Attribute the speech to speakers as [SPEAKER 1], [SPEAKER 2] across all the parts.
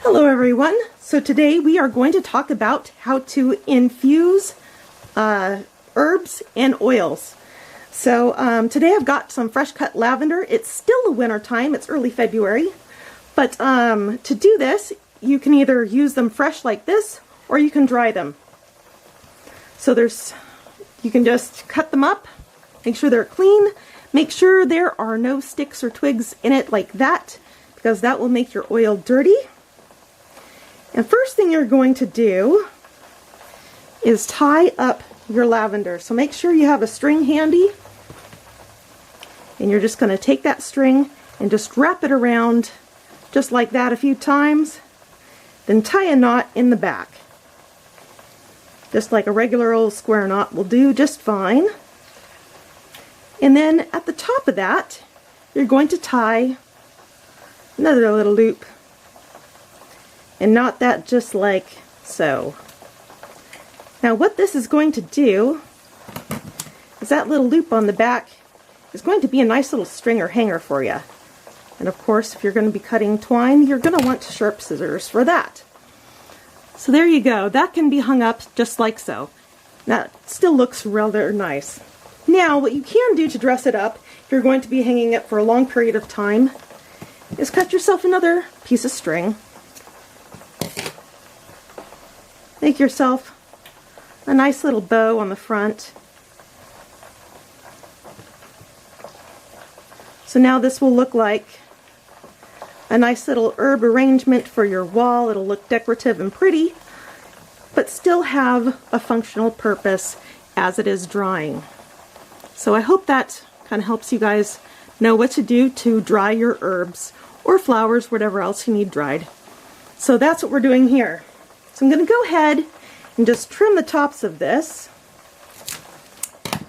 [SPEAKER 1] Hello everyone. So today we are going to talk about how to infuse herbs and oils. So today I've got some fresh cut lavender. It's still the winter time, it's early February. But to do this, you can either use them fresh like this or you can dry them. So you can just cut them up, make sure they're clean, make sure there are no sticks or twigs in it like that, because that will make your oil dirty. And first thing you're going to do is tie up your lavender. So make sure you have a string handy, and you're just going to take that string and just wrap it around just like that a few times, then tie a knot in the back. Just like a regular old square knot will do just fine. And then at the top of that, you're going to tie another little loop and knot that just like so. Now what this is going to do is that little loop on the back is going to be a nice little string or hanger for you. And of course, if you're going to be cutting twine, you're going to want sharp scissors for that. So there you go. That can be hung up just like so. That still looks rather nice. Now what you can do to dress it up, if you're going to be hanging it for a long period of time, is cut yourself another piece of string. Make yourself a nice little bow on the front. So now this will look like a nice little herb arrangement for your wall. It'll look decorative and pretty, but still have a functional purpose as it is drying. So I hope that kind of helps you guys know what to do to dry your herbs or flowers, whatever else you need dried. So that's what we're doing here. So I'm going to go ahead and just trim the tops of this.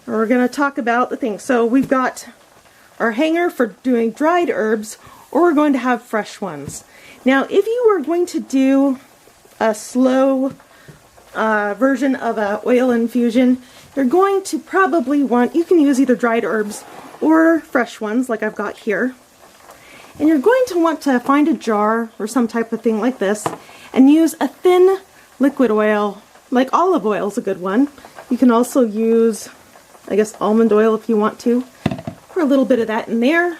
[SPEAKER 1] And we're going to talk about the things. So we've got our hanger for doing dried herbs, or we're going to have fresh ones. Now if you were going to do a slow version of an oil infusion, you're going to probably want, you can use either dried herbs or fresh ones like I've got here. And you're going to want to find a jar or some type of thing like this and use a thin liquid oil, like olive oil is a good one. You can also use, I guess, almond oil if you want to. Pour a little bit of that in there.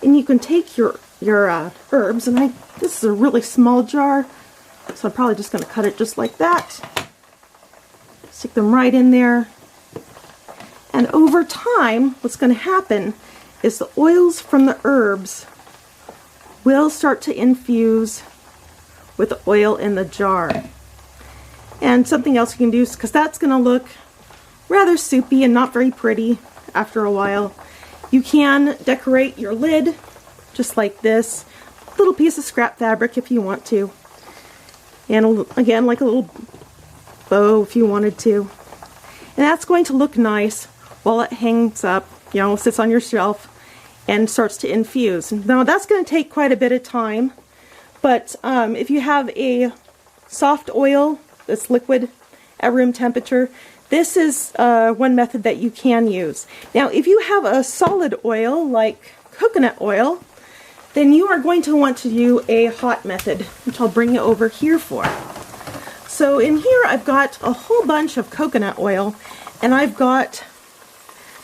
[SPEAKER 1] And you can take your herbs, and this is a really small jar, so I'm probably just going to cut it just like that. Stick them right in there. And over time, what's going to happen is the oils from the herbs will start to infuse with the oil in the jar. And something else you can do, because that's going to look rather soupy and not very pretty after a while, you can decorate your lid just like this. A little piece of scrap fabric if you want to. And again, like a little bow if you wanted to. And that's going to look nice while it hangs up, you know, sits on your shelf and starts to infuse. Now that's going to take quite a bit of time, but if you have a soft oil that's liquid at room temperature, this is one method that you can use. Now if you have a solid oil like coconut oil, then you are going to want to do a hot method, which I'll bring you over here for. So in here I've got a whole bunch of coconut oil, and I've got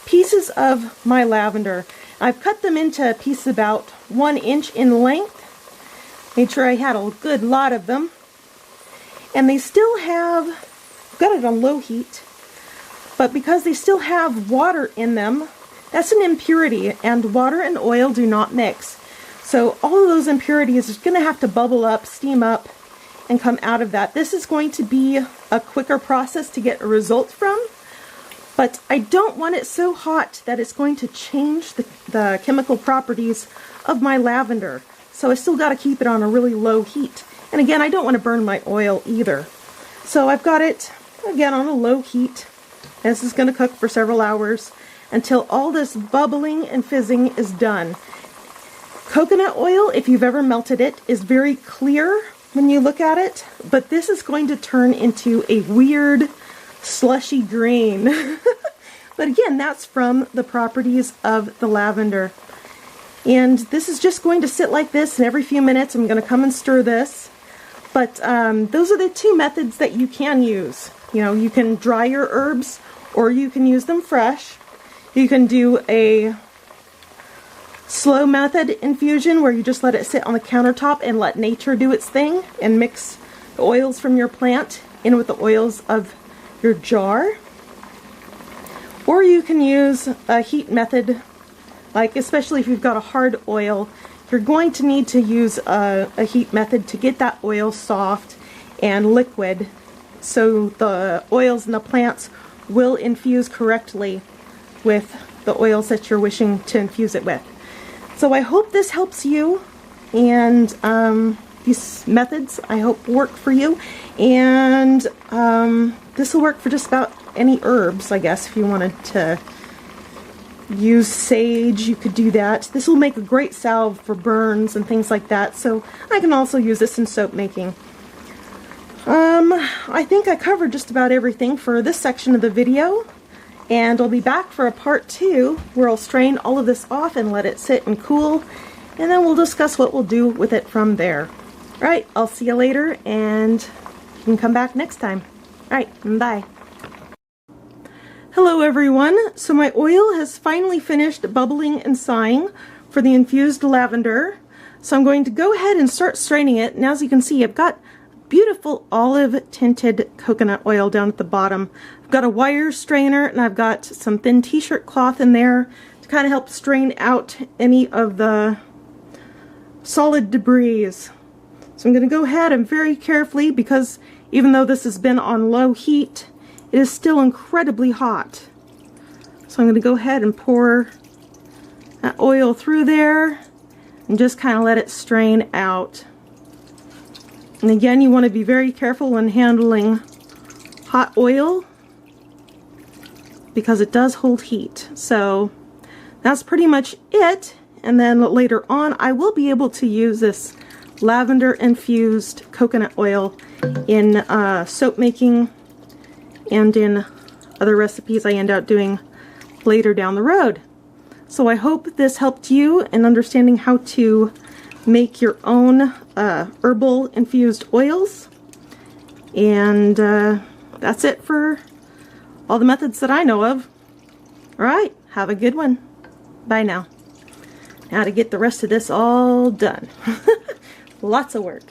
[SPEAKER 1] pieces of my lavender. I've cut them into pieces about 1 inch in length. Made sure I had a good lot of them. And they still have, I've got it on low heat, but because they still have water in them, that's an impurity, and water and oil do not mix. So all of those impurities are going to have to bubble up, steam up, and come out of that. This is going to be a quicker process to get a result from, but I don't want it so hot that it's going to change the chemical properties of my lavender. So I still got to keep it on a really low heat. And again, I don't want to burn my oil either. So I've got it, again, on a low heat. And this is going to cook for several hours until all this bubbling and fizzing is done. Coconut oil, if you've ever melted it, is very clear when you look at it, but this is going to turn into a weird slushy green. But again, that's from the properties of the lavender. And this is just going to sit like this, and every few minutes I'm going to come and stir this. But those are the two methods that you can use. You know, you can dry your herbs or you can use them fresh. You can do a slow method infusion where you just let it sit on the countertop and let nature do its thing and mix the oils from your plant in with the oils of your jar. Or you can use a heat method, like especially if you've got a hard oil, you're going to need to use a heat method to get that oil soft and liquid so the oils in the plants will infuse correctly with the oils that you're wishing to infuse it with. So I hope this helps you, and these methods I hope work for you, and this will work for just about any herbs, I guess. If you wanted to use sage, you could do that. This will make a great salve for burns and things like that, so I can also use this in soap making. I think I covered just about everything for this section of the video, and I'll be back for a part 2 where I'll strain all of this off and let it sit and cool, and then we'll discuss what we'll do with it from there. Alright, I'll see you later, and you can come back next time. Alright, bye. Hello everyone. So my oil has finally finished bubbling and sighing for the infused lavender. So I'm going to go ahead and start straining it, and as you can see, I've got beautiful olive tinted coconut oil down at the bottom. I've got a wire strainer, and I've got some thin t-shirt cloth in there to kind of help strain out any of the solid debris. So I'm going to go ahead and very carefully, because even though this has been on low heat, it is still incredibly hot. So I'm going to go ahead and pour that oil through there and just kind of let it strain out. And again, you want to be very careful when handling hot oil because it does hold heat. So that's pretty much it. And then later on, I will be able to use this lavender infused coconut oil in soap making and in other recipes I end up doing later down the road. So I hope this helped you in understanding how to make your own herbal infused oils. And that's it for all the methods that I know of. Alright, have a good one. Bye now. Now to get the rest of this all done. Lots of work.